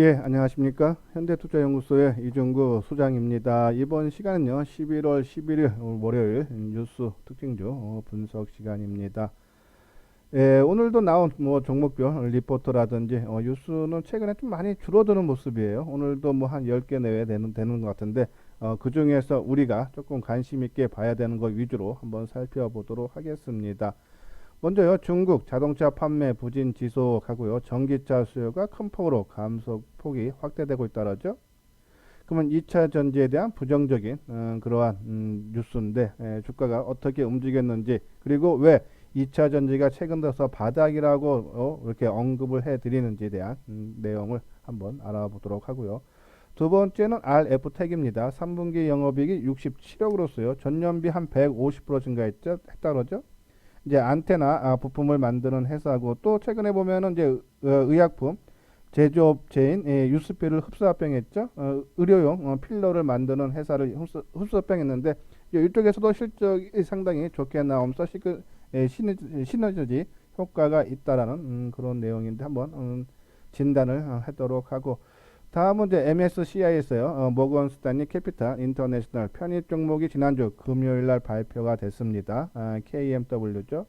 예, 안녕하십니까. 현대투자연구소의 이중구 소장입니다. 이번 시간은요, 11월 11일 월요일 뉴스 특징주 분석 시간입니다. 예, 오늘도 나온 종목별 리포트라든지 뉴스는 최근에 좀 많이 줄어드는 모습이에요. 오늘도 뭐 한 10개 내외 되는 것 같은데 그 중에서 우리가 조금 관심 있게 봐야 되는 것 위주로 한번 살펴보도록 하겠습니다. 먼저요, 중국 자동차 판매 부진 지속하고요, 전기차 수요가 큰 폭으로 감소폭이 확대되고 있다라죠. 그러면 2차 전지에 대한 부정적인 그러한 뉴스인데 주가가 어떻게 움직였는지, 그리고 왜 2차 전지가 최근 들어서 바닥이라고 이렇게 언급을 해드리는지에 대한 내용을 한번 알아보도록 하고요. 두 번째는 RF텍입니다. 3분기 영업이익이 67억으로서요, 전년비 한 150% 증가했죠, 했다그러죠. 이제 안테나 부품을 만드는 회사고, 또 최근에 보면은 이제 의약품 제조업체인 유스피를 흡수합병했죠. 의료용 필러를 만드는 회사를 흡수합병했는데 이쪽에서도 실적이 상당히 좋게 나오면서 시너지 효과가 있다라는 그런 내용인데 한번 진단을 하도록 하고, 다음은 이제 MSCI에서요, 모건 스탠리 캐피탈 인터내셔널 편입 종목이 지난주 금요일 날 발표가 됐습니다. KMW죠.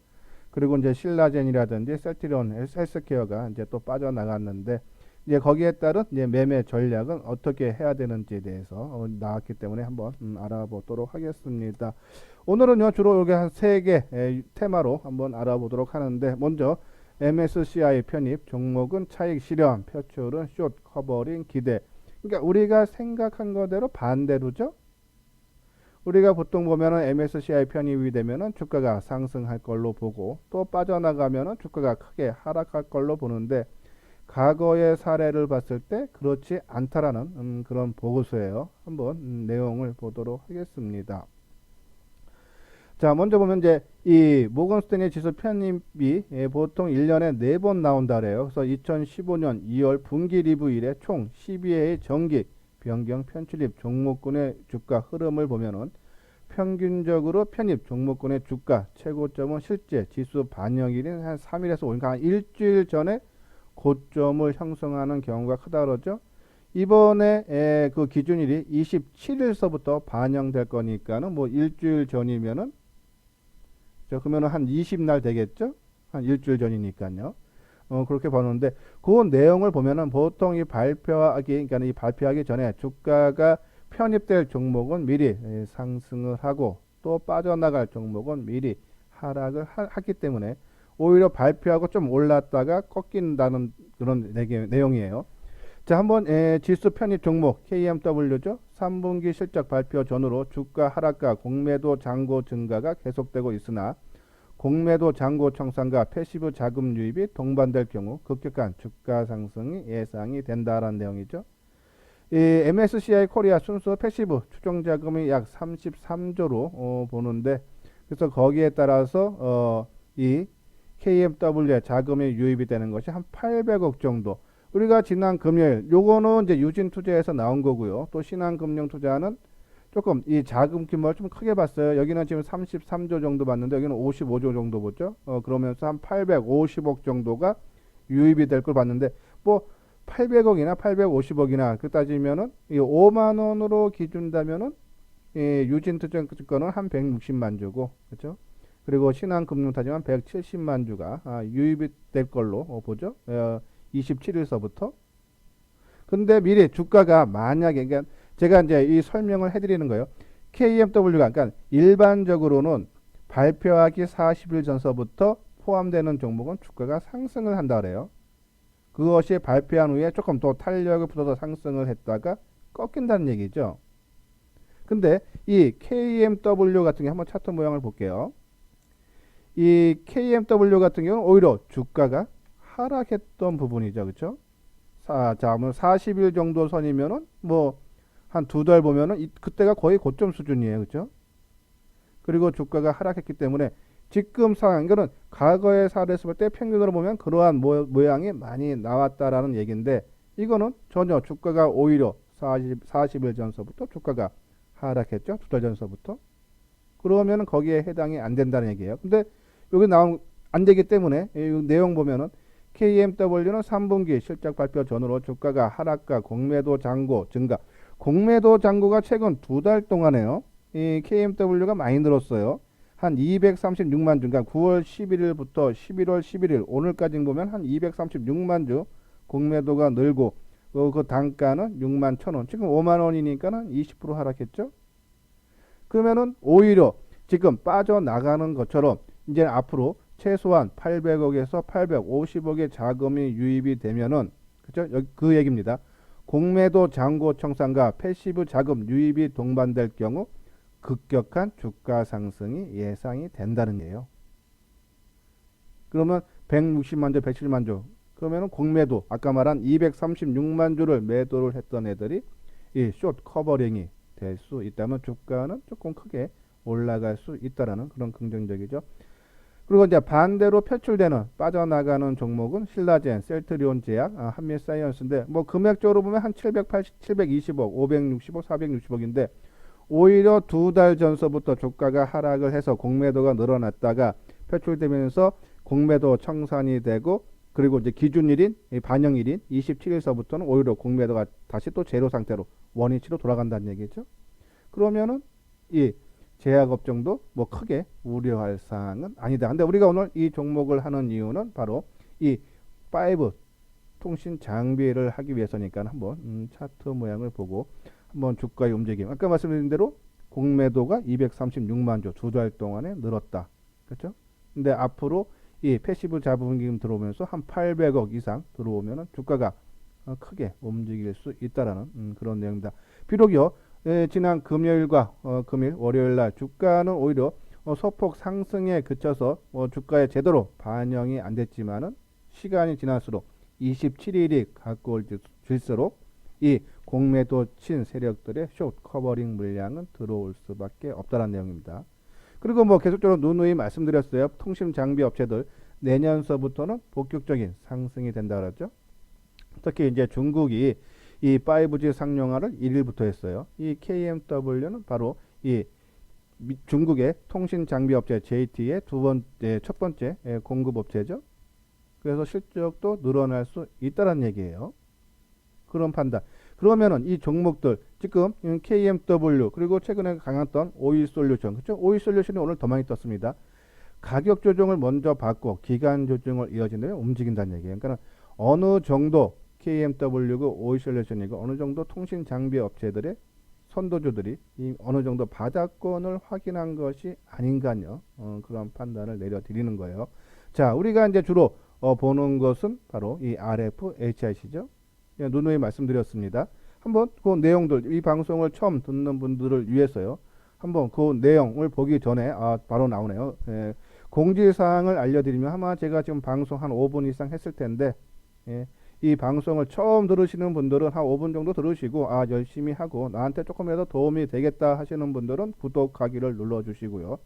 그리고 이제 신라젠이라든지 셀트리온 헬스케어가 이제 또 빠져나갔는데, 이제 거기에 따른 이제 매매 전략은 어떻게 해야 되는지에 대해서 나왔기 때문에 한번 알아보도록 하겠습니다. 오늘은요, 주로 여기 한 3개 테마로 한번 알아보도록 하는데, 먼저 MSCI 편입 종목은 차익 실현, 표출은 숏 커버링 기대. 그러니까 우리가 생각한 거대로 반대로죠. 우리가 보통 보면은 MSCI 편입이 되면은 주가가 상승할 걸로 보고, 또 빠져나가면은 주가가 크게 하락할 걸로 보는데, 과거의 사례를 봤을 때 그렇지 않다라는 그런 보고서예요. 한번 내용을 보도록 하겠습니다. 자, 먼저 보면 이제 이 모건 스탠리 지수 편입이 보통 1년에 4번 나온다 그래요. 그래서 2015년 2월 분기 리뷰 이래 총 12회의 정기 변경 편출입 종목군의 주가 흐름을 보면은 평균적으로 편입 종목군의 주가 최고점은 실제 지수 반영일인 한 3일에서 5일, 그러니까 한 일주일 전에 고점을 형성하는 경우가 크다 그러죠. 이번에 그 기준일이 27일서부터 반영될 거니까는 뭐 일주일 전이면은 그러면 한 20날 되겠죠? 한 일주일 전이니까요. 그렇게 보는데, 그 내용을 보면은 보통 이 그러니까 이 발표하기 전에 주가가 편입될 종목은 미리 상승을 하고, 또 빠져나갈 종목은 미리 하락을 하기 때문에 오히려 발표하고 좀 올랐다가 꺾인다는 그런 내용이에요. 자, 한번 지수 편입 종목 KMW죠. 3분기 실적 발표 전후로 주가 하락과 공매도 잔고 증가가 계속되고 있으나, 공매도 잔고 청산과 패시브 자금 유입이 동반될 경우 급격한 주가 상승이 예상이 된다라는 내용이죠. 이 MSCI 코리아 순수 패시브 추정 자금이 약 33조로 보는데, 그래서 거기에 따라서 이 KMW에 자금이 유입이 되는 것이 한 800억 정도. 우리가 지난 금요일 요거는 이제 유진투자에서 나온 거고요. 또 신한금융투자는 조금 이 자금 규모를 좀 크게 봤어요. 여기는 지금 33조 정도 봤는데 여기는 55조 정도 보죠. 그러면서 한 850억 정도가 유입이 될 걸 봤는데, 뭐 800억이나 850억이나 그 따지면은 이 5만 원으로 기준다면은 유진투자권은 한 160만 주고, 그렇죠? 그리고 신한금융타지만 170만 주가 유입이 될 걸로 보죠. 27일서부터. 근데 미리 주가가 만약에, 그러니까 제가 이제 이 설명을 해드리는 거예요. KMW가, 그러니까 일반적으로는 발표하기 40일 전서부터 포함되는 종목은 주가가 상승을 한다 그래요. 그것이 발표한 후에 조금 더 탄력을 붙어서 상승을 했다가 꺾인다는 얘기죠. 근데 이 KMW 같은 게 한번 차트 모양을 볼게요. 이 KMW 같은 경우는 오히려 주가가 하락했던 부분이죠. 그렇죠? 자, 뭐 40일 정도 선이면은 뭐 한 2달 보면은 그때가 거의 고점 수준이에요. 그렇죠? 그리고 주가가 하락했기 때문에 지금 상황, 이거는 과거의 사례에서 볼 때 평균으로 보면 그러한 모양이 많이 나왔다라는 얘기인데, 이거는 전혀 주가가 오히려 40일 전서부터 주가가 하락했죠. 2달 전서부터. 그러면은 거기에 해당이 안 된다는 얘기예요. 근데 여기 나온 안 되기 때문에 이 내용 보면은 KMW는 3분기 실적 발표 전후로 주가가 하락과 공매도 잔고 증가. 공매도 잔고가 최근 2달 동안에요. 이 KMW가 많이 늘었어요. 한 236만 주, 그러니까 9월 11일부터 11월 11일 오늘까지 보면 한 236만 주 공매도가 늘고 그 단가는 6만 1,000원. 지금 5만 원이니까는 20% 하락했죠. 그러면은 오히려 지금 빠져나가는 것처럼 이제 앞으로 최소한 800억에서 850억의 자금이 유입이 되면은 그죠? 그 얘기입니다. 공매도 잔고 청산과 패시브 자금 유입이 동반될 경우 급격한 주가 상승이 예상이 된다는 얘기예요. 그러면 160만 주, 170만 주 그러면은 공매도 아까 말한 236만 주를 매도를 했던 애들이 이 숏 커버링이 될 수 있다면 주가는 조금 크게 올라갈 수 있다라는 그런 긍정적이죠. 그리고 이제 반대로 표출되는 빠져나가는 종목은 신라젠, 셀트리온 제약, 한미사이언스인데 뭐 금액적으로 보면 한 780, 720억, 560억, 460억인데 오히려 2달 전서부터 주가가 하락을 해서 공매도가 늘어났다가 표출되면서 공매도 청산이 되고 그리고 이제 기준일인, 반영일인 27일서부터는 오히려 공매도가 다시 또 제로 상태로 원위치로 돌아간다는 얘기죠. 그러면은 이 제약업종도 뭐 크게 우려할 사항은 아니다. 근데 우리가 오늘 이 종목을 하는 이유는 바로 이 5 통신 장비를 하기 위해서니까 한번 차트 모양을 보고 한번 주가의 움직임. 아까 말씀드린 대로 공매도가 236만 주 2달 동안에 늘었다. 그렇죠? 근데 앞으로 이 패시브 자본금 들어오면서 한 800억 이상 들어오면은 주가가 크게 움직일 수 있다라는 그런 내용입니다. 비록요. 지난 금요일과 금일, 월요일 날 주가는 오히려 소폭 상승에 그쳐서 주가에 제대로 반영이 안 됐지만은 시간이 지날수록 27일이 가까워질수록 이 공매도 친 세력들의 숏 커버링 물량은 들어올 수밖에 없다는 내용입니다. 그리고 뭐 계속적으로 누누이 말씀드렸어요. 통신 장비 업체들 내년서부터는 본격적인 상승이 된다 그랬죠. 특히 이제 중국이 이 5G 상용화를 1일부터 했어요. 이 KMW는 바로 이 중국의 통신 장비 업체 JT의 첫 번째 공급 업체죠. 그래서 실적도 늘어날 수 있다는 얘기예요. 그런 판단. 그러면은 이 종목들 지금 KMW 그리고 최근에 강했던 오일솔루션, 그렇죠? 오일솔루션이 오늘 더 많이 떴습니다. 가격 조정을 먼저 받고 기간 조정을 이어진다면 움직인다는 얘기예요. 그러니까 어느 정도 KMW고 오일솔루션이고 어느 정도 통신 장비 업체들의 선도주들이 이 어느 정도 바닥권을 확인한 것이 아닌가요? 그런 판단을 내려드리는 거예요. 자, 우리가 이제 주로 보는 것은 바로 이 RFHIC죠. 누누이 말씀드렸습니다. 한번 그 내용들, 이 방송을 처음 듣는 분들을 위해서요. 한번 그 내용을 보기 전에 바로 나오네요. 공지사항을 알려드리면 아마 제가 지금 방송 한 5분 이상 했을 텐데 이 방송을 처음 들으시는 분들은 한 5분 정도 들으시고 열심히 하고 나한테 조금이라도 도움이 되겠다 하시는 분들은 구독하기를 눌러주시고요.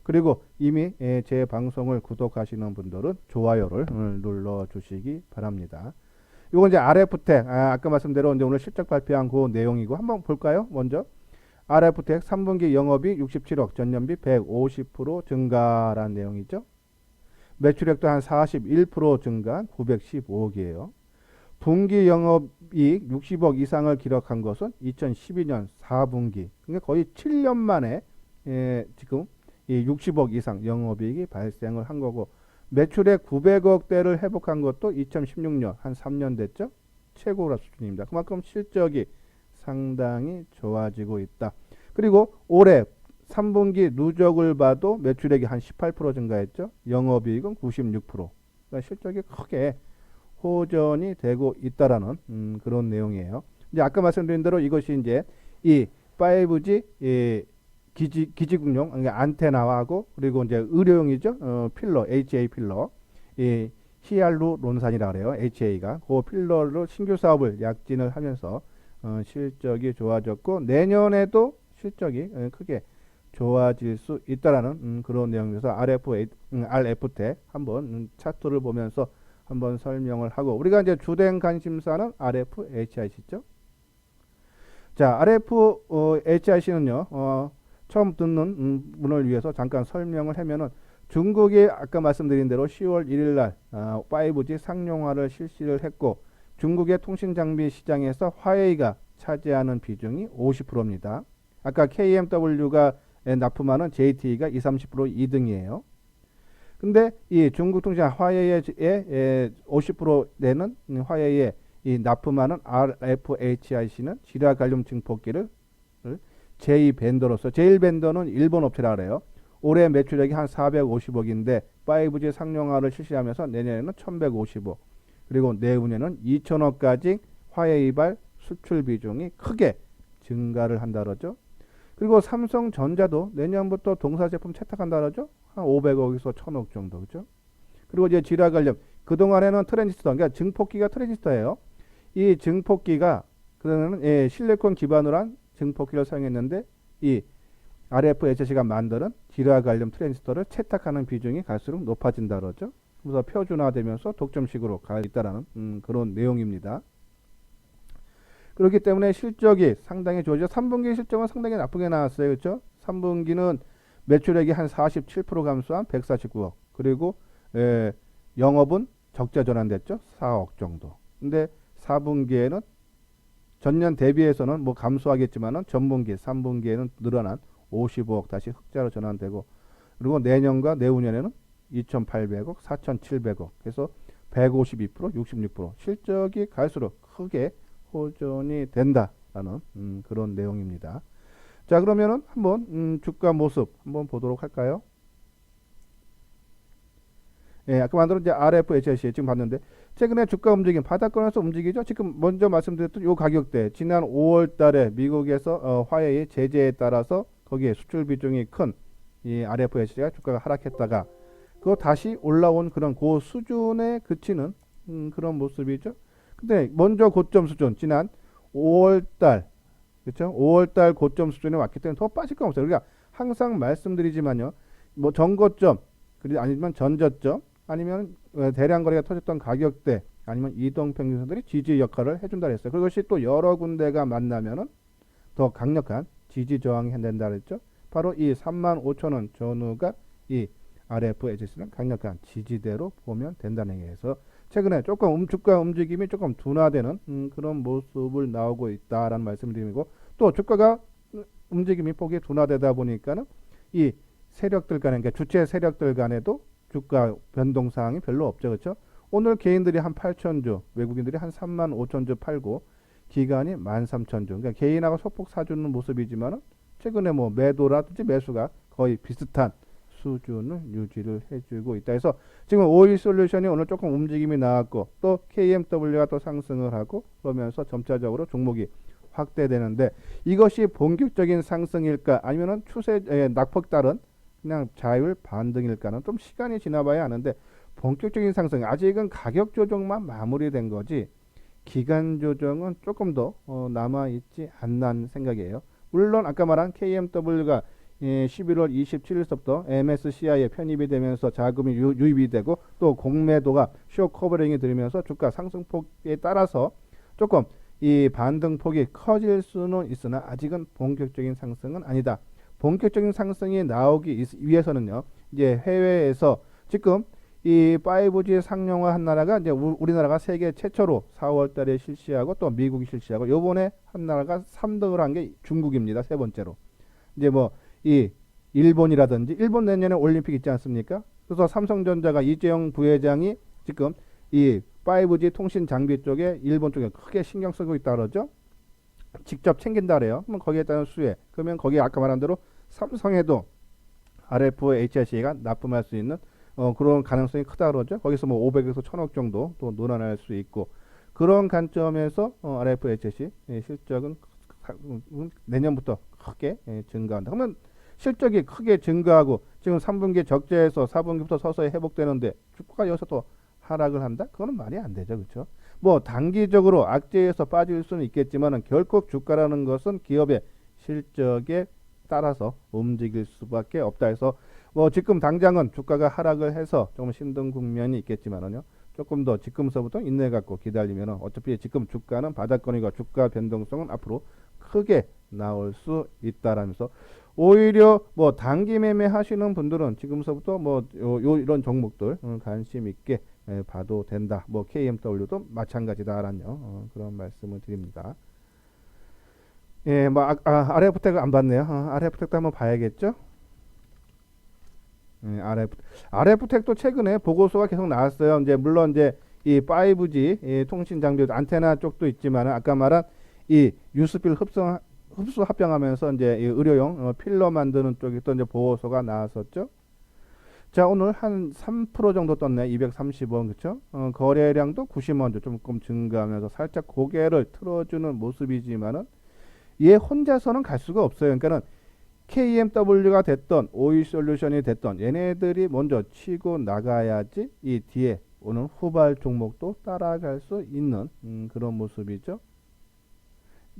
그리고 이미 제 방송을 구독하시는 분들은 좋아요를 눌러주시기 바랍니다. 이건 이제 RF텍, 아까 말씀대로 이제 오늘 실적 발표한 그 내용이고 한번 볼까요? 먼저 RF텍 3분기 영업이익 67억, 전년비 150% 증가라는 내용이죠. 매출액도 한 41% 증가한 915억이에요. 분기 영업이익 60억 이상을 기록한 것은 2012년 4분기. 그러니까 거의 7년 만에 지금 이 60억 이상 영업이익이 발생을 한 거고 매출액 900억대를 회복한 것도 2016년 한 3년 됐죠. 최고라 수준입니다. 그만큼 실적이 상당히 좋아지고 있다. 그리고 올해 3분기 누적을 봐도 매출액이 한 18% 증가했죠. 영업이익은 96%. 그러니까 실적이 크게 호전이 되고 있다라는 그런 내용이에요. 이제 아까 말씀드린 대로 이것이 이제 이 5G 기지국용 그러니까 안테나하고 그리고 이제 의료용이죠. 필러 HA 필러 이 히알루론산이라 그래요. HA가 그 필러로 신규 사업을 약진을 하면서 실적이 좋아졌고 내년에도 실적이 크게 좋아질 수 있다라는 그런 내용에서 RF텍 한번 차트를 보면서 한번 설명을 하고 우리가 이제 주된 관심사는 RFHIC죠. 자, RFHIC는요. 처음 듣는 분을 위해서 잠깐 설명을 하면은 중국이 아까 말씀드린 대로 10월 1일 날 5G 상용화를 실시를 했고 중국의 통신장비 시장에서 화웨이가 차지하는 비중이 50%입니다. 아까 KMW가 납품하는 JTE가 20, 30% 2등이에요. 근데 이 중국 통신 화웨이의 50% 되는 화웨이의 이 납품하는 RFHIC는 지라 갈륨 증폭기를 제2 벤더로서 제일 벤더는 일본 업체라 그래요. 올해 매출액이 한 450억인데 5G 상용화를 실시하면서 내년에는 1150억 그리고 내후년에는 2000억까지 화웨이발 수출 비중이 크게 증가를 한다 그러죠. 그리고 삼성전자도 내년부터 동사 제품 채택한다 그러죠. 한 500억에서 1000억 정도 그죠. 그리고 이제 지라 관련 그동안에는 트랜지스터 그러니까 증폭기가 트랜지스터예요. 이 증폭기가 그러면은 실리콘 기반으로 한 증폭기를 사용했는데 이 RFHC가 만드는 지라 갈륨 트랜지스터를 채택하는 비중이 갈수록 높아진다 그러죠. 그래서 표준화되면서 독점식으로 가 있다라는 그런 내용입니다. 그렇기 때문에 실적이 상당히 좋아져. 3분기 실적은 상당히 나쁘게 나왔어요. 그렇죠? 3분기는 매출액이 한 47% 감소한 149억. 그리고 영업은 적자 전환됐죠. 4억 정도. 근데 4분기에는 전년 대비해서는 뭐 감소하겠지만은 전분기 3분기에는 늘어난 55억 다시 흑자로 전환되고 그리고 내년과 내후년에는 2,800억, 4,700억 그래서 152%, 66% 실적이 갈수록 크게 호전이 된다라는 그런 내용입니다. 자 그러면은 한번 주가 모습 한번 보도록 할까요? 예, 아까 만들어 이제 RFHC 지금 봤는데 최근에 주가 움직임 바닥권에서 움직이죠. 지금 먼저 말씀드렸던 요 가격대 지난 5월달에 미국에서 화웨이 제재에 따라서 거기에 수출 비중이 큰 이 RFHC가 주가가 하락했다가 그거 다시 올라온 그런 고 수준에 그치는 그런 모습이죠. 근데 먼저 고점 수준 지난 5월달 그렇죠? 5월달 고점 수준에 왔기 때문에 더 빠질 건 없어요. 그러니까 항상 말씀드리지만요. 뭐 전고점 그리고 아니면 전저점 아니면 대량 거래가 터졌던 가격대 아니면 이동평균선들이 지지 역할을 해준다 그랬어요. 그것이 또 여러 군데가 만나면은 더 강력한 지지 저항이 된다 그랬죠. 바로 이 35,000원 전후가 이 RFHC는 강력한 지지대로 보면 된다는 얘기에서 최근에 조금 주가 움직임이 조금 둔화되는 그런 모습을 나오고 있다라는 말씀드리고 또 주가가 움직임이 폭이 둔화되다 보니까는 이 세력들 간에 그러니까 주체 세력들 간에도 주가 변동 사항이 별로 없죠. 그렇죠? 오늘 개인들이 한 8,000주, 외국인들이 한 35,000주 팔고 기관이 13,000주. 그러니까 개인하고 소폭 사주는 모습이지만은 최근에 뭐 매도라든지 매수가 거의 비슷한 수준을 유지를 해주고 있다. 해서 지금 오일솔루션이 오늘 조금 움직임이 나왔고 또 KMW가 또 상승을 하고 그러면서 점차적으로 종목이 확대되는데 이것이 본격적인 상승일까 아니면은 추세 낙폭 따른 그냥 자율 반등일까는 좀 시간이 지나봐야 하는데 본격적인 상승 아직은 가격 조정만 마무리된 거지 기간 조정은 조금 더 남아 있지 않는 생각이에요. 물론 아까 말한 KMW가 11월 27일서부터 MSCI에 편입이 되면서 자금이 유입이 되고 또 공매도가 쇼 커버링이 들면서 주가 상승폭에 따라서 조금 이 반등폭이 커질 수는 있으나 아직은 본격적인 상승은 아니다. 본격적인 상승이 나오기 위해서는요. 이제 해외에서 지금 이 5G 상용화 한 나라가 이제 우리나라가 세계 최초로 4월 달에 실시하고 또 미국이 실시하고 요번에 한 나라가 3등을 한 게 중국입니다. 세 번째로. 이제 뭐 이 일본이라든지 일본 내년에 올림픽 있지 않습니까? 그래서 삼성전자가 이재용 부회장이 지금 이 5G 통신 장비 쪽에 일본 쪽에 크게 신경 쓰고 있다 그러죠. 직접 챙긴다 그래요. 그러면 거기에 따른 수혜. 그러면 거기에 아까 말한 대로 삼성에도 RFHC가 납품할 수 있는 그런 가능성이 크다 그러죠. 거기서 뭐 500에서 1000억 정도 또 늘어날 수 있고 그런 관점에서 RFHC 실적은 내년부터 크게 증가한다. 그러면 실적이 크게 증가하고 지금 3분기 적자에서 4분기부터 서서히 회복되는데 주가가 여기서 또 하락을 한다? 그거는 말이 안 되죠. 그렇죠? 뭐 단기적으로 악재에서 빠질 수는 있겠지만 결코 주가라는 것은 기업의 실적에 따라서 움직일 수밖에 없다 해서 뭐 지금 당장은 주가가 하락을 해서 좀 힘든 국면이 있겠지만은요. 조금 더 지금서부터 인내 갖고 기다리면은 어차피 지금 주가는 바닥권이고 주가 변동성은 앞으로 크게 나올 수 있다라면서 오히려 뭐 단기 매매 하시는 분들은 지금서부터 뭐 이런 종목들 관심 있게 봐도 된다. 뭐 KMW도 마찬가지다라는 그런 말씀을 드립니다. 예, 뭐 RF텍 안 봤네요. RF텍도 한번 봐야겠죠. RF텍도 최근에 보고서가 계속 나왔어요. 이제 물론 이제 이 5G 이 통신 장비 안테나 쪽도 있지만 아까 말한 이 유스필 흡수 합병하면서 이제 이 의료용 필러 만드는 쪽이 또 이제 보고서가 나왔었죠. 자, 오늘 한 3% 정도 떴네. 230원, 그쵸? 거래량도 90원 조금 증가하면서 살짝 고개를 틀어주는 모습이지만은 얘 혼자서는 갈 수가 없어요. 그러니까는 KMW가 됐던 오이솔루션이 됐던 얘네들이 먼저 치고 나가야지 이 뒤에 오는 후발 종목도 따라갈 수 있는 그런 모습이죠.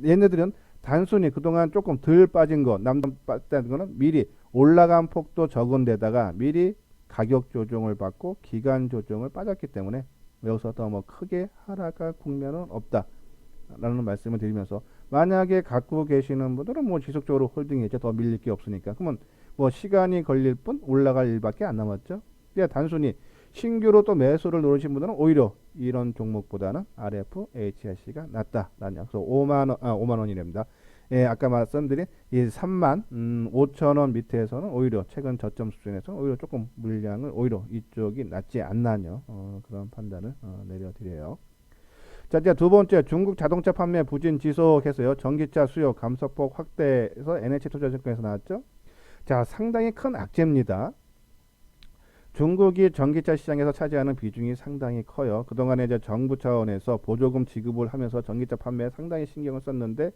얘네들은 단순히 그동안 조금 덜 빠진 거, 빠졌다는 거는 미리 올라간 폭도 적은 데다가 미리 가격 조정을 받고 기간 조정을 빠졌기 때문에 여기서 더 뭐 크게 하락할 국면은 없다라는 말씀을 드리면서 만약에 갖고 계시는 분들은 뭐 지속적으로 홀딩했죠. 더 밀릴 게 없으니까. 그러면 뭐 시간이 걸릴 뿐 올라갈 일밖에 안 남았죠. 그냥 단순히 신규로 또 매수를 노리신 분들은 오히려 이런 종목보다는 RFHIC가 낫다라는 그래서 5만 원이랍니다. 예, 아까 말씀드린 이 3만 5천 원 밑에서는 오히려 최근 저점 수준에서 오히려 조금 물량을 오히려 이쪽이 낫지 않나요? 그런 판단을 내려드려요. 자, 이제 두 번째 중국 자동차 판매 부진 지속해서요. 전기차 수요 감소폭 확대해서 NH투자증권에서 나왔죠. 자, 상당히 큰 악재입니다. 중국이 전기차 시장에서 차지하는 비중이 상당히 커요. 그동안에 이제 정부 차원에서 보조금 지급을 하면서 전기차 판매에 상당히 신경을 썼는데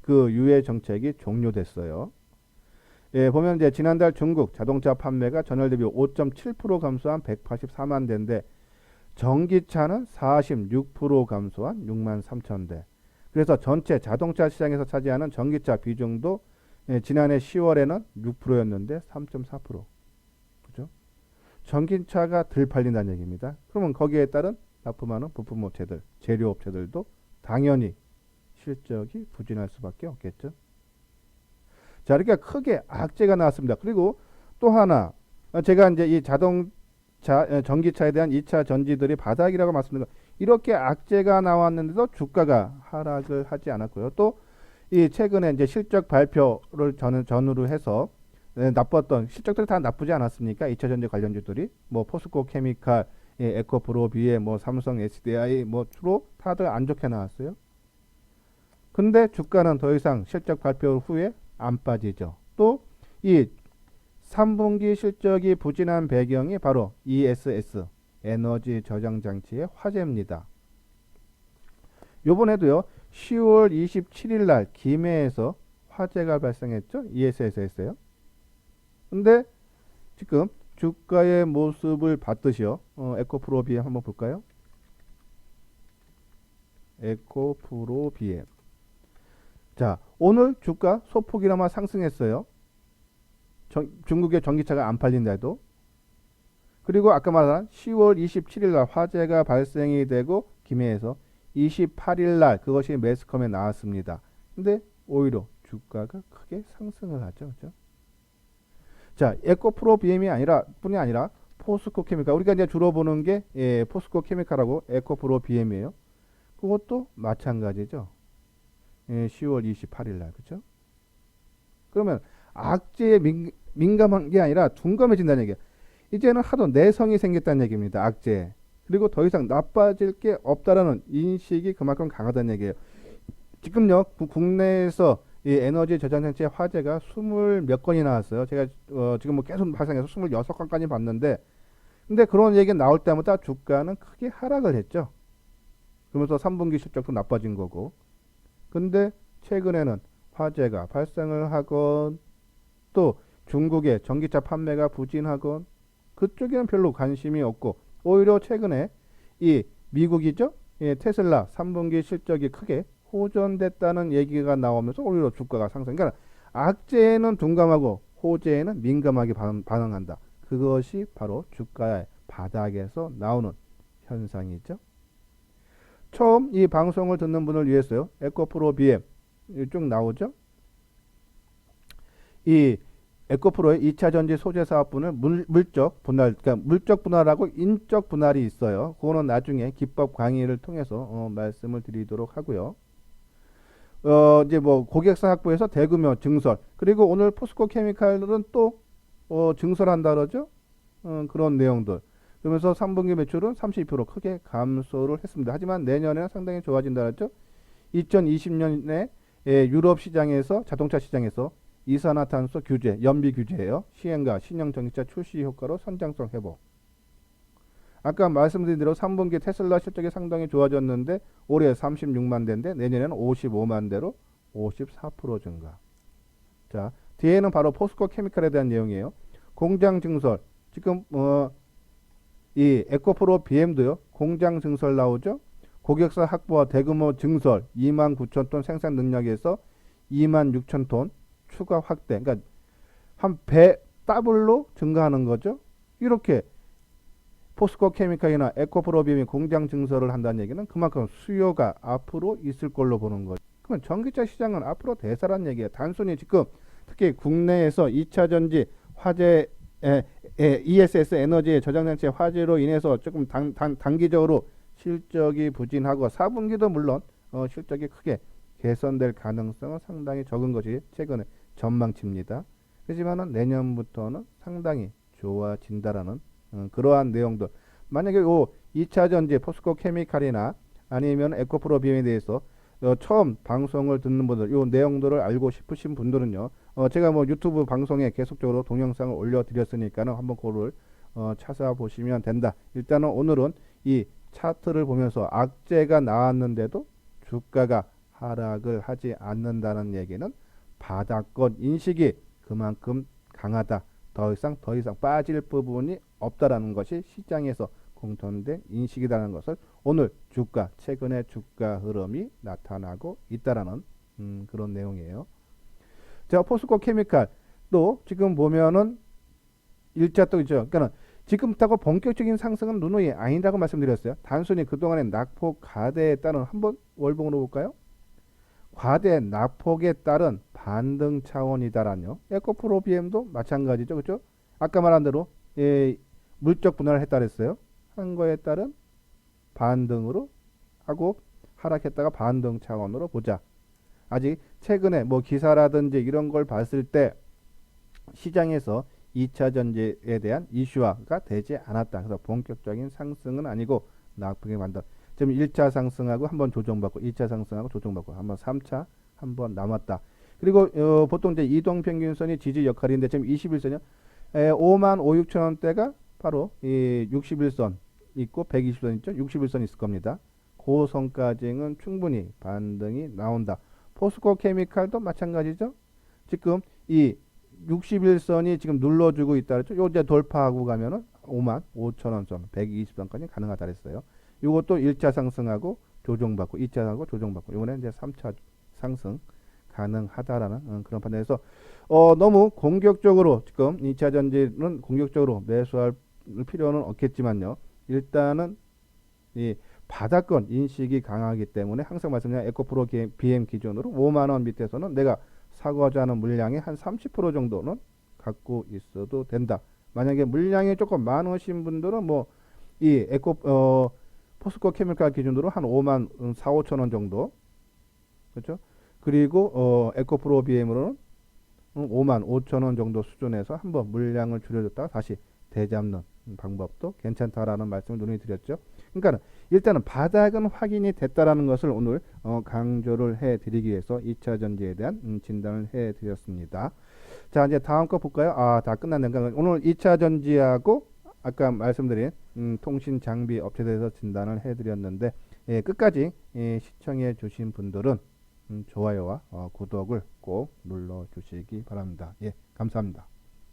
그 유예 정책이 종료됐어요. 예, 보면 이제 지난달 중국 자동차 판매가 전월 대비 5.7% 감소한 184만 대인데 전기차는 46% 감소한 6만 3천 대. 그래서 전체 자동차 시장에서 차지하는 전기차 비중도 지난해 10월에는 6%였는데 3.4%. 그죠? 전기차가 덜 팔린다는 얘기입니다. 그러면 거기에 따른 납품하는 부품업체들, 재료업체들도 당연히 실적이 부진할 수밖에 없겠죠. 자, 이렇게 크게 악재가 나왔습니다. 그리고 또 하나, 제가 이제 이 전기차에 대한 2차 전지들이 바닥이라고 말씀드린 이렇게 악재가 나왔는데도 주가가 하락을 하지 않았고요. 또 이 최근에 이제 실적 발표를 전후로 해서 나빴던 실적들이 다 나쁘지 않았습니까? 2차 전지 관련주들이 뭐 포스코 케미칼, 에코프로, 비에 뭐 삼성, SDI 뭐 주로 다들 안 좋게 나왔어요. 근데 주가는 더 이상 실적 발표 후에 안 빠지죠. 또 이 3분기 실적이 부진한 배경이 바로 ESS 에너지 저장 장치의 화재입니다. 요번에도요 10월 27일 날 김해에서 화재가 발생했죠. ESS였어요. 근데 지금 주가의 모습을 봤듯이요. 에코프로 BM 한번 볼까요? 에코프로 BM. 자, 오늘 주가 소폭이나마 상승했어요. 중국의 전기차가 안 팔린다도. 그리고 아까 말한 10월 27일 날 화재가 발생이 되고 김해에서 28일 날 그것이 매스컴에 나왔습니다. 근데 오히려 주가가 크게 상승을 하죠. 그렇죠? 자, 에코프로 BM이 뿐이 아니라 포스코 케미칼. 우리가 이제 주로 보는 게 포스코 케미칼하고 에코프로 BM이에요. 그것도 마찬가지죠. 10월 28일 날. 그렇죠? 그러면 악재에 민감한 게 아니라 둔감해진다는 얘기예요. 이제는 하도 내성이 생겼다는 얘기입니다. 악재. 그리고 더 이상 나빠질 게 없다라는 인식이 그만큼 강하다는 얘기예요. 지금요 국내에서 이 에너지 저장 장치의 화재가 20몇 건이 나왔어요. 제가 지금 뭐 계속 발생해서 26건까지 봤는데, 근데 그런 얘기 나올 때마다 주가는 크게 하락을 했죠. 그러면서 3분기 실적도 나빠진 거고. 근데 최근에는 화재가 발생을 하건 또 중국의 전기차 판매가 부진하건 그쪽에는 별로 관심이 없고 오히려 최근에 이 미국이죠. 테슬라 3분기 실적이 크게 호전됐다는 얘기가 나오면서 오히려 주가가 상승. 그러니까 악재에는 둔감하고 호재에는 민감하게 반응한다. 그것이 바로 주가의 바닥에서 나오는 현상이죠. 처음 이 방송을 듣는 분을 위해서요. 에코프로 BM 쭉 나오죠. 이 에코프로의 2차 전지 소재 사업분을 물적 분할, 그러니까 물적 분할하고 인적 분할이 있어요. 그거는 나중에 기법 강의를 통해서 말씀을 드리도록 하고요. 이제 뭐 고객사 확보에서 대규모 증설, 그리고 오늘 포스코 케미칼은 또 증설한다 그러죠. 그런 내용들. 그러면서 3분기 매출은 32% 크게 감소를 했습니다. 하지만 내년에는 상당히 좋아진다 그랬죠. 2020년에 유럽 시장에서, 자동차 시장에서 이산화탄소 규제, 연비 규제예요. 시행과 신형 전기차 출시 효과로 선장성 회복. 아까 말씀드린 대로 3분기 테슬라 실적이 상당히 좋아졌는데 올해 36만 대인데 내년에는 55만 대로 54% 증가. 자, 뒤에는 바로 포스코 케미칼에 대한 내용이에요. 공장 증설. 지금 이 에코프로 BM도요. 공장 증설 나오죠. 고객사 확보와 대규모 증설 2만 9천 톤 생산 능력에서 2만 6천 톤 추가 확대. 그러니까 한 배 더블로 증가하는 거죠. 이렇게 포스코 케미칼이나 에코프로 BM이 공장 증설을 한다는 얘기는 그만큼 수요가 앞으로 있을 걸로 보는 거죠. 그러면 전기차 시장은 앞으로 대사란 얘기예요. 단순히 지금 특히 국내에서 2차 전지 화재 ESS 에너지의 저장장치의 화재로 인해서 조금 단기적으로 실적이 부진하고 4분기도 물론 실적이 크게 개선될 가능성은 상당히 적은 것이 최근의 전망치입니다. 하지만은 내년부터는 상당히 좋아진다라는 그러한 내용들. 만약에 요 2차 전지 포스코 케미칼이나 아니면 에코프로 BM에 대해서 처음 방송을 듣는 분들, 요 내용들을 알고 싶으신 분들은요, 제가 뭐 유튜브 방송에 계속적으로 동영상을 올려드렸으니까는 한번 그거를 찾아보시면 된다. 일단은 오늘은 이 차트를 보면서 악재가 나왔는데도 주가가 하락을 하지 않는다는 얘기는 바닥권 인식이 그만큼 강하다. 더 이상 빠질 부분이 없다라는 것이 시장에서 공통된 인식이라는 것을 오늘 주가, 최근의 주가 흐름이 나타나고 있다라는 그런 내용이에요. 자, 포스코 케미칼 또 지금 보면은 일자 또 있죠. 그러니까 지금부터 본격적인 상승은 누누이 아니라고 말씀드렸어요. 단순히 그동안의 낙폭 가대에 따른 한번 월봉으로 볼까요? 과대 낙폭에 따른 반등 차원이다라뇨. 에코프로 BM도 마찬가지죠. 그렇죠? 아까 말한 대로 물적 분할을 했다 그랬어요. 한 거에 따른 반등으로 하고 하락했다가 반등 차원으로 보자. 아직 최근에 뭐 기사라든지 이런 걸 봤을 때 시장에서 2차 전지에 대한 이슈화가 되지 않았다. 그래서 본격적인 상승은 아니고 낙폭에 만든. 지금 1차 상승하고 한번 조정받고 2차 상승하고 조정받고 한번 3차 한번 남았다. 그리고 보통 이제 이동평균선이 지지 역할인데 지금 21선이요. 5만 5, 6천 원대가 바로 이 61선 있고 120선 있죠. 61선 있을 겁니다. 그 선까지는 충분히 반등이 나온다. 포스코 케미칼도 마찬가지죠. 지금 이 61선이 지금 눌러주고 있다 그랬죠. 요 이제 돌파하고 가면은 5만 5천 원 선, 120선까지 가능하다 그랬어요. 이것도 1차 상승하고 조정받고 2차 하고 조정받고 이번에 이제 3차 상승 가능하다라는 그런 판단에서 너무 공격적으로 지금 2차 전지는 공격적으로 매수할 필요는 없겠지만요. 일단은 이 바닥권 인식이 강하기 때문에 항상 말씀드린 에코프로 BM 기준으로 5만 원 밑에서는 내가 사고자 하는 물량의 한 30% 정도는 갖고 있어도 된다. 만약에 물량이 조금 많으신 분들은 뭐 이 포스코 케미칼 기준으로 한 5만 4, 5천 원 정도. 그렇죠? 그리고 에코프로 BM으로는 5만 5천 원 정도 수준에서 한번 물량을 줄여줬다가 다시 되잡는 방법도 괜찮다라는 말씀을 누누이 드렸죠. 그러니까 일단은 바닥은 확인이 됐다라는 것을 오늘 강조를 해드리기 위해서 2차 전지에 대한 진단을 해드렸습니다. 자, 이제 다음 거 볼까요? 다 끝났네요. 오늘 2차 전지하고 아까 말씀드린 통신 장비 업체에 대해서 진단을 해드렸는데 끝까지 시청해 주신 분들은 좋아요와 구독을 꼭 눌러주시기 바랍니다. 예, 감사합니다.